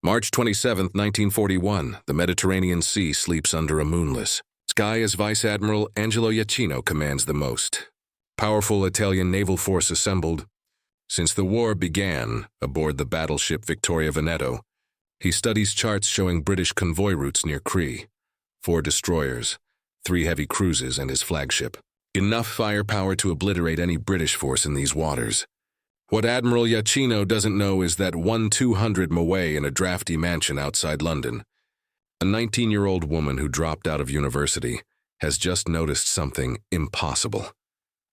March 27, 1941, the Mediterranean Sea sleeps under a moonless sky as Vice Admiral Angelo Iachino commands the most powerful Italian naval force assembled since the war began aboard the battleship Vittorio Veneto. He studies charts showing British convoy routes near Crete, 4 destroyers, 3 heavy cruisers, and his flagship. Enough firepower to obliterate any British force in these waters. What Admiral Iachino doesn't know is that 1-200 away in a drafty mansion outside London, a 19-year-old woman who dropped out of university has just noticed something impossible.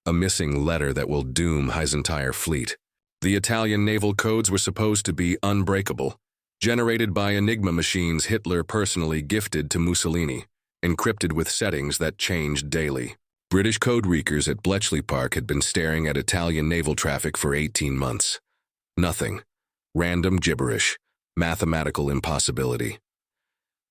A missing letter that will doom his entire fleet. The Italian naval codes were supposed to be unbreakable, generated by Enigma machines Hitler personally gifted to Mussolini, encrypted with settings that changed daily. British codebreakers at Bletchley Park had been staring at Italian naval traffic for 18 months. Nothing. Random gibberish. Mathematical impossibility.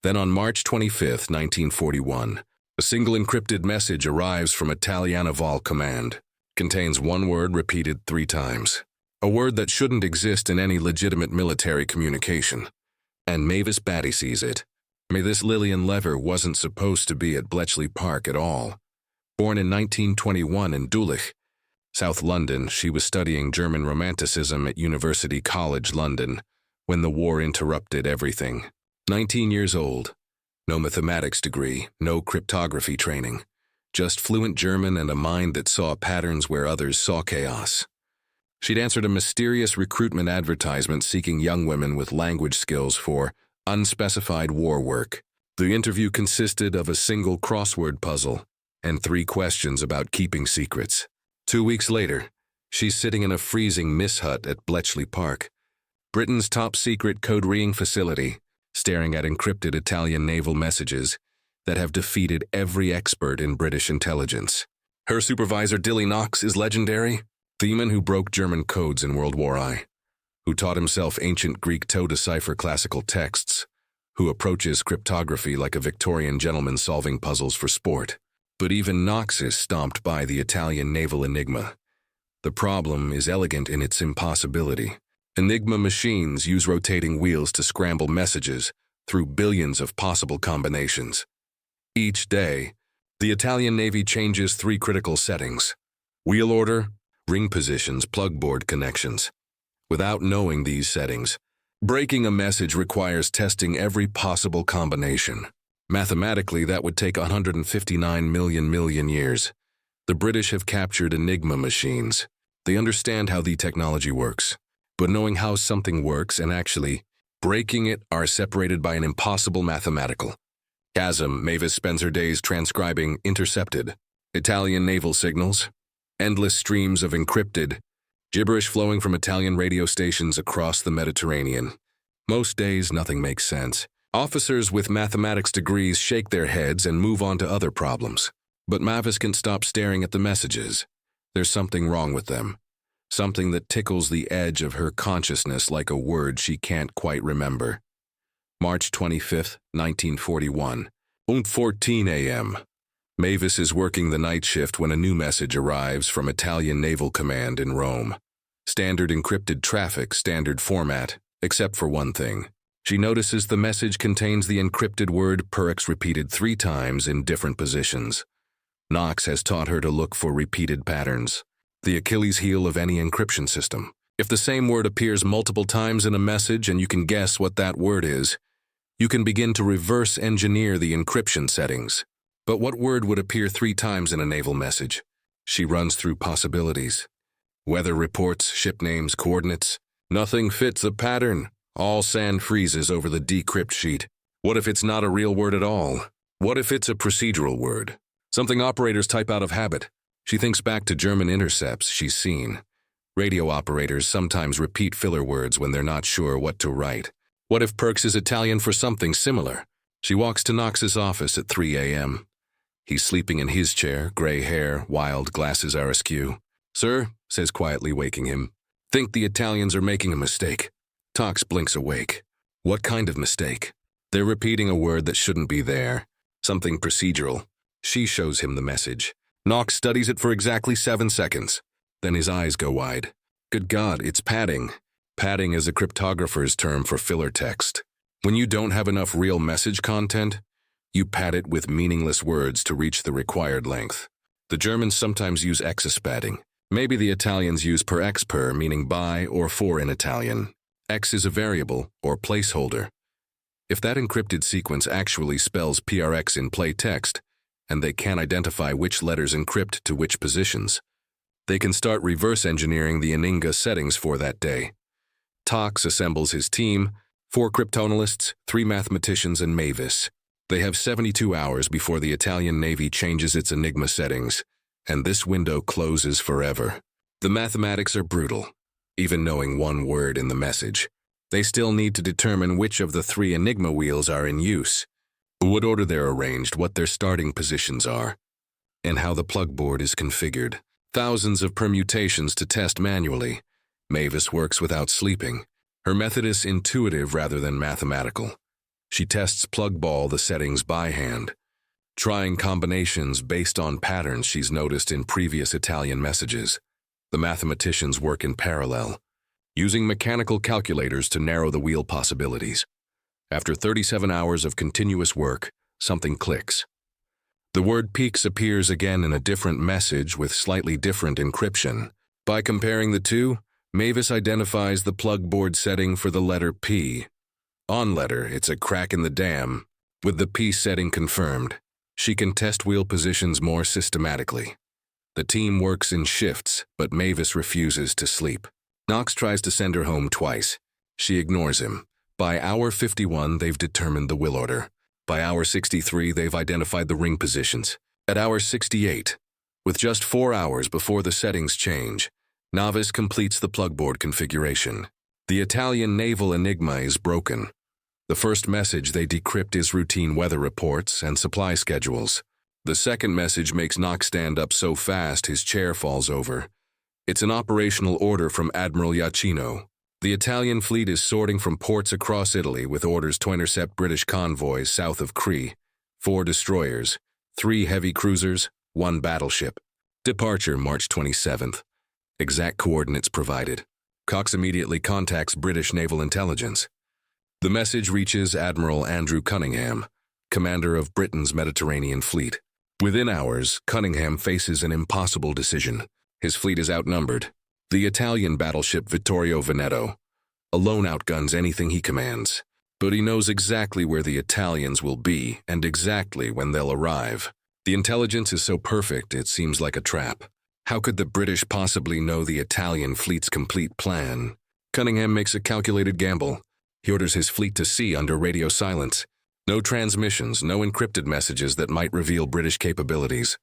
Then on March 25, 1941, a single encrypted message arrives from Italian Naval Command. Contains one word repeated 3 times. A word that shouldn't exist in any legitimate military communication. And Mavis Baddy sees it. This Lillian Lever wasn't supposed to be at Bletchley Park at all. Born in 1921 in Dulwich, South London, she was studying German Romanticism at University College London when the war interrupted everything. 19 years old, no mathematics degree, no cryptography training, just fluent German and a mind that saw patterns where others saw chaos. She'd answered a mysterious recruitment advertisement seeking young women with language skills for unspecified war work. The interview consisted of a single crossword puzzle and 3 questions about keeping secrets. 2 weeks later, she's sitting in a freezing mist hut at Bletchley Park, Britain's top-secret code-reading facility, staring at encrypted Italian naval messages that have defeated every expert in British intelligence. Her supervisor, Dilly Knox, is legendary, the man who broke German codes in World War I, who taught himself ancient Greek to decipher classical texts, who approaches cryptography like a Victorian gentleman solving puzzles for sport. But even Knox is stomped by the Italian naval Enigma. The problem is elegant in its impossibility. Enigma machines use rotating wheels to scramble messages through billions of possible combinations. Each day, the Italian Navy changes 3 critical settings: wheel order, ring positions, plug board connections. Without knowing these settings, breaking a message requires testing every possible combination. Mathematically, that would take 159 million years. The British have captured Enigma machines. They understand how the technology works. But knowing how something works and actually breaking it are separated by an impossible mathematical chasm. Mavis spends her days transcribing intercepted Italian naval signals, endless streams of encrypted gibberish flowing from Italian radio stations across the Mediterranean. Most days, nothing makes sense. Officers with mathematics degrees shake their heads and move on to other problems. But Mavis can't stop staring at the messages. There's something wrong with them. Something that tickles the edge of her consciousness like a word she can't quite remember. March 25, 1941, 14 a.m. Mavis is working the night shift when a new message arrives from Italian Naval Command in Rome. Standard encrypted traffic, standard format, except for one thing. She notices the message contains the encrypted word Perix repeated 3 times in different positions. Knox has taught her to look for repeated patterns, the Achilles heel of any encryption system. If the same word appears multiple times in a message and you can guess what that word is, you can begin to reverse engineer the encryption settings. But what word would appear 3 times in a naval message? She runs through possibilities. Weather reports, ship names, coordinates. Nothing fits the pattern. All sand freezes over the decrypt sheet. What if it's not a real word at all? What if it's a procedural word? Something operators type out of habit. She thinks back to German intercepts she's seen. Radio operators sometimes repeat filler words when they're not sure what to write. What if Perks is Italian for something similar? She walks to Knox's office at 3 a.m. He's sleeping in his chair, gray hair, wild, glasses are askew. "Sir," says quietly, waking him. "Think the Italians are making a mistake." Knox blinks awake. What kind of mistake? They're repeating a word that shouldn't be there. Something procedural. She shows him the message. Knox studies it for exactly 7 seconds. Then his eyes go wide. Good God, it's padding. Padding is a cryptographer's term for filler text. When you don't have enough real message content, you pad it with meaningless words to reach the required length. The Germans sometimes use excess padding. Maybe the Italians use per x per, meaning by or for in Italian. X is a variable or placeholder. If that encrypted sequence actually spells PRX in play text, and they can't identify which letters encrypt to which positions, they can start reverse engineering the Enigma settings for that day. Tox assembles his team, 4 cryptanalysts, 3 mathematicians, and Mavis. They have 72 hours before the Italian Navy changes its Enigma settings, and this window closes forever. The mathematics are brutal. Even knowing one word in the message, they still need to determine which of the 3 Enigma wheels are in use, what order they're arranged, what their starting positions are, and how the plug board is configured. Thousands of permutations to test manually. Mavis works without sleeping. Her method is intuitive rather than mathematical. She tests plug ball the settings by hand, trying combinations based on patterns she's noticed in previous Italian messages. The mathematicians work in parallel, using mechanical calculators to narrow the wheel possibilities. After 37 hours of continuous work, something clicks. The word peaks appears again in a different message with slightly different encryption. By comparing the two, Mavis identifies the plug board setting for the letter P. On letter, it's a crack in the dam. With the P setting confirmed, she can test wheel positions more systematically. The team works in shifts, but Mavis refuses to sleep. Knox tries to send her home twice. She ignores him. By hour 51, they've determined the wheel order. By hour 63, they've identified the ring positions. At hour 68, with just 4 hours before the settings change, Mavis completes the plugboard configuration. The Italian naval Enigma is broken. The first message they decrypt is routine weather reports and supply schedules. The second message makes Knox stand up so fast his chair falls over. It's an operational order from Admiral Iachino. The Italian fleet is sorting from ports across Italy with orders to intercept British convoys south of Crete. 4 destroyers, 3 heavy cruisers, 1 battleship. Departure March 27th. Exact coordinates provided. Cox immediately contacts British naval intelligence. The message reaches Admiral Andrew Cunningham, commander of Britain's Mediterranean fleet. Within hours, Cunningham faces an impossible decision. His fleet is outnumbered. The Italian battleship Vittorio Veneto alone outguns anything he commands, but he knows exactly where the Italians will be and exactly when they'll arrive. The intelligence is so perfect it seems like a trap. How could the British possibly know the Italian fleet's complete plan? Cunningham makes a calculated gamble. He orders his fleet to sea under radio silence. No transmissions, no encrypted messages that might reveal British capabilities.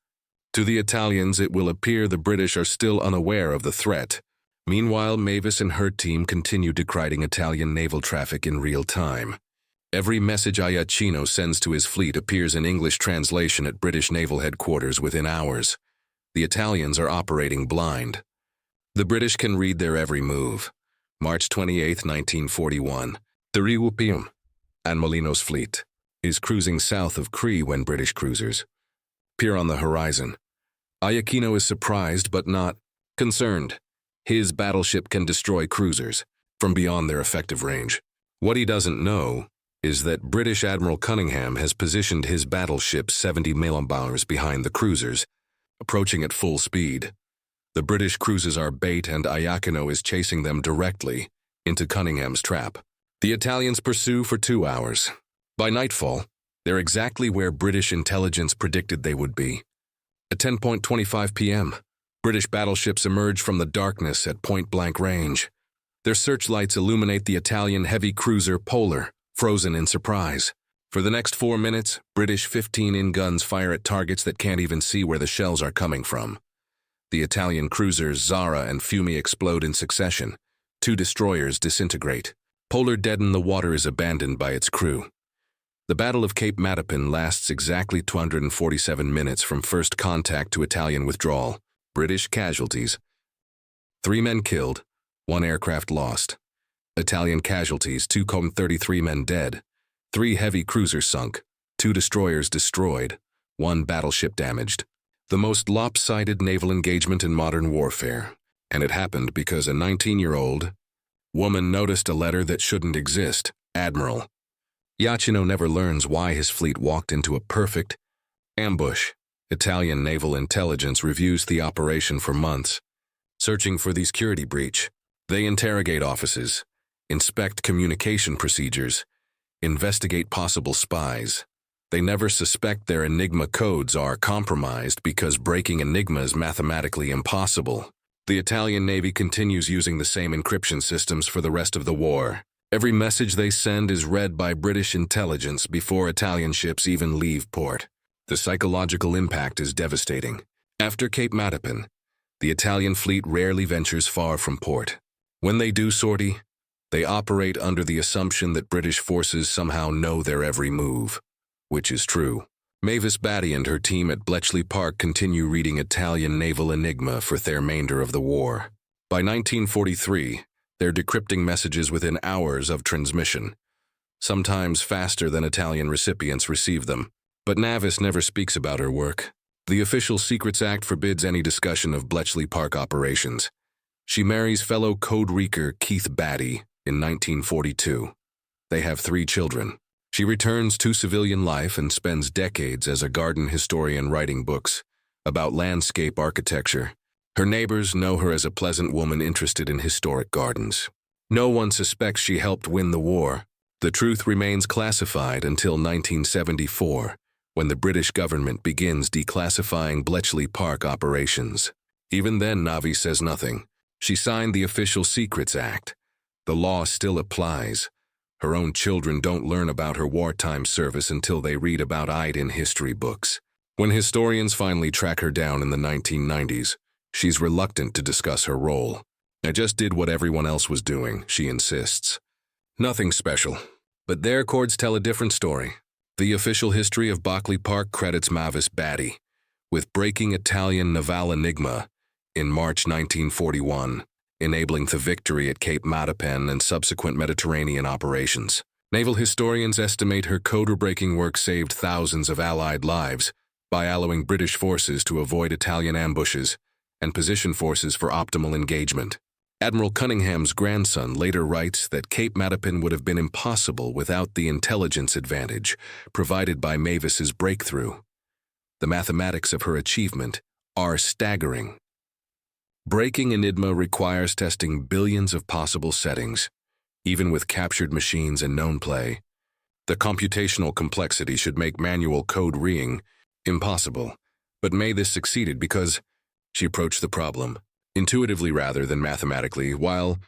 To the Italians, it will appear the British are still unaware of the threat. Meanwhile, Mavis and her team continue decrying Italian naval traffic in real time. Every message Iachino sends to his fleet appears in English translation at British naval headquarters within hours. The Italians are operating blind. The British can read their every move. March 28, 1941. The Riupium, Anmolino's fleet, is cruising south of Crete when British cruisers appear on the horizon. Iachino is surprised but not concerned. His battleship can destroy cruisers from beyond their effective range. What he doesn't know is that British Admiral Cunningham has positioned his battleship 70 miles behind the cruisers, approaching at full speed. The British cruisers are bait and Iachino is chasing them directly into Cunningham's trap. The Italians pursue for 2 hours. By nightfall, they're exactly where British intelligence predicted they would be. At 10:25 p.m., British battleships emerge from the darkness at point-blank range. Their searchlights illuminate the Italian heavy cruiser Polar, frozen in surprise. For the next 4 minutes, British 15-in guns fire at targets that can't even see where the shells are coming from. The Italian cruisers Zara and Fiume explode in succession. 2 destroyers disintegrate. Polar dead in the water is abandoned by its crew. The Battle of Cape Matapan lasts exactly 247 minutes from first contact to Italian withdrawal. British casualties: 3 men killed, 1 aircraft lost. Italian casualties: 233 men dead, 3 heavy cruisers sunk, 2 destroyers destroyed, 1 battleship damaged. The most lopsided naval engagement in modern warfare. And it happened because a 19-year-old Woman noticed a letter that shouldn't exist. Admiral. Yachino never learns why his fleet walked into a perfect ambush. Italian naval intelligence reviews the operation for months, searching for the security breach. They interrogate offices, inspect communication procedures, investigate possible spies. They never suspect their Enigma codes are compromised because breaking Enigma is mathematically impossible. The Italian Navy continues using the same encryption systems for the rest of the war. Every message they send is read by British intelligence before Italian ships even leave port. The psychological impact is devastating. After Cape Matapan, the Italian fleet rarely ventures far from port. When they do sortie, they operate under the assumption that British forces somehow know their every move, which is true. Mavis Baddy and her team at Bletchley Park continue reading Italian naval Enigma for the remainder of the war. By 1943, they're decrypting messages within hours of transmission, sometimes faster than Italian recipients receive them. But Mavis never speaks about her work. The Official Secrets Act forbids any discussion of Bletchley Park operations. She marries fellow codebreaker Keith Batty in 1942. They have 3 children. She returns to civilian life and spends decades as a garden historian writing books about landscape architecture. Her neighbors know her as a pleasant woman interested in historic gardens. No one suspects she helped win the war. The truth remains classified until 1974, when the British government begins declassifying Bletchley Park operations. Even then, Navi says nothing. She signed the Official Secrets Act. The law still applies. Her own children don't learn about her wartime service until they read about it in history books. When historians finally track her down in the 1990s, she's reluctant to discuss her role. "I just did what everyone else was doing," she insists. Nothing special. But their records tell a different story. The official history of Bletchley Park credits Mavis Baddy with breaking Italian naval Enigma in March 1941, enabling the victory at Cape Matapan and subsequent Mediterranean operations. Naval historians estimate her codebreaking work saved thousands of Allied lives by allowing British forces to avoid Italian ambushes and position forces for optimal engagement. Admiral Cunningham's grandson later writes that Cape Matapan would have been impossible without the intelligence advantage provided by Mavis's breakthrough. The mathematics of her achievement are staggering. Breaking Enigma requires testing billions of possible settings, even with captured machines and known play. The computational complexity should make manual code reading impossible, but Mavis succeeded because she approached the problem intuitively rather than mathematically. While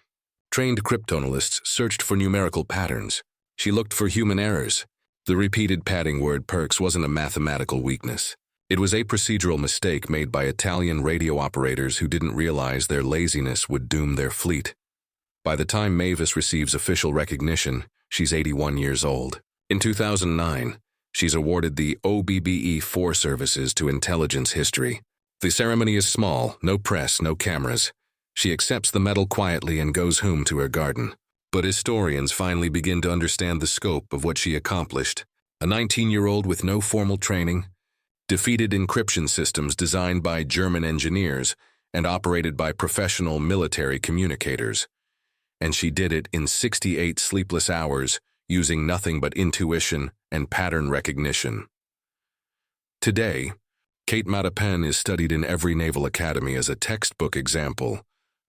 trained cryptanalysts searched for numerical patterns, she looked for human errors. The repeated padding word perks wasn't a mathematical weakness. It was a procedural mistake made by Italian radio operators who didn't realize their laziness would doom their fleet. By the time Mavis receives official recognition, she's 81 years old. In 2009, she's awarded the OBBE 4 services to intelligence history. The ceremony is small, no press, no cameras. She accepts the medal quietly and goes home to her garden. But historians finally begin to understand the scope of what she accomplished. A 19-year-old with no formal training defeated encryption systems designed by German engineers and operated by professional military communicators. And she did it in 68 sleepless hours using nothing but intuition and pattern recognition. Today, Cape Matapan is studied in every naval academy as a textbook example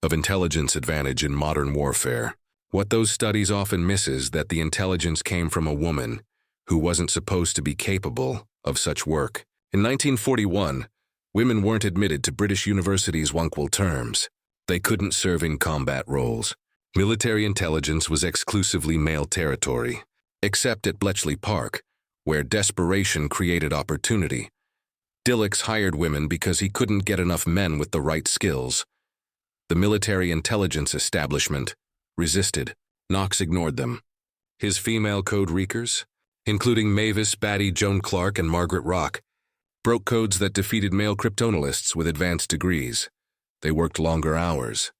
of intelligence advantage in modern warfare. What those studies often miss is that the intelligence came from a woman who wasn't supposed to be capable of such work. In 1941, women weren't admitted to British universities' equal terms. They couldn't serve in combat roles. Military intelligence was exclusively male territory, except at Bletchley Park, where desperation created opportunity. Dillix hired women because he couldn't get enough men with the right skills. The military intelligence establishment resisted. Knox ignored them. His female code reekers, including Mavis Baddy, Joan Clark, and Margaret Rock, broke codes that defeated male cryptanalysts with advanced degrees. They worked longer hours,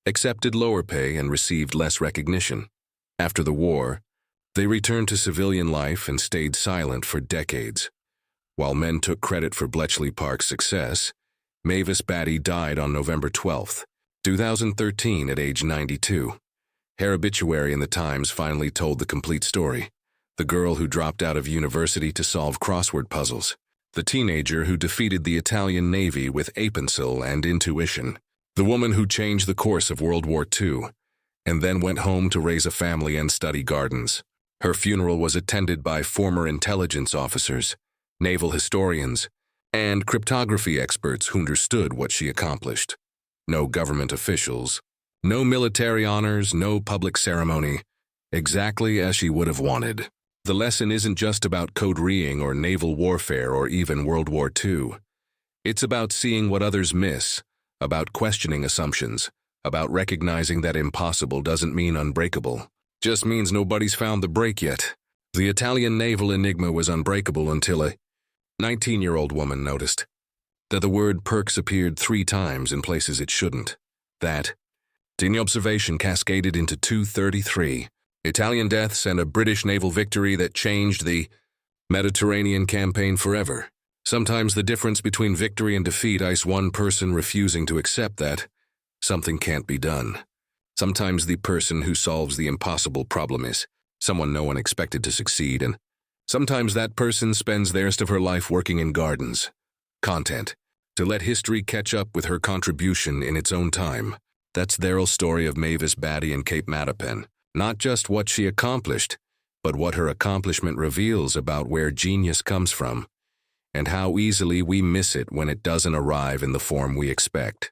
accepted lower pay, and received less recognition. After the war, they returned to civilian life and stayed silent for decades. While men took credit for Bletchley Park's success, Mavis Baddy died on November 12, 2013 at age 92. Her obituary in the Times finally told the complete story. The girl who dropped out of university to solve crossword puzzles. The teenager who defeated the Italian Navy with a pencil and intuition. The woman who changed the course of World War II, and then went home to raise a family and study gardens. Her funeral was attended by former intelligence officers, naval historians, and cryptography experts who understood what she accomplished. No government officials, no military honors, no public ceremony, exactly as she would have wanted. The lesson isn't just about codebreaking or naval warfare or even World War II. It's about seeing what others miss, about questioning assumptions, about recognizing that impossible doesn't mean unbreakable. Just means nobody's found the break yet. The Italian naval Enigma was unbreakable until a 19-year-old woman noticed that the word perks appeared 3 times in places it shouldn't. That, in observation, cascaded into 233 Italian deaths and a British naval victory that changed the Mediterranean campaign forever. Sometimes the difference between victory and defeat is one person refusing to accept that something can't be done. Sometimes the person who solves the impossible problem is someone no one expected to succeed, and sometimes that person spends the rest of her life working in gardens. Content. To let history catch up with her contribution in its own time. That's the real story of Mavis Baddy and Cape Matapan. Not just what she accomplished, but what her accomplishment reveals about where genius comes from, and how easily we miss it when it doesn't arrive in the form we expect.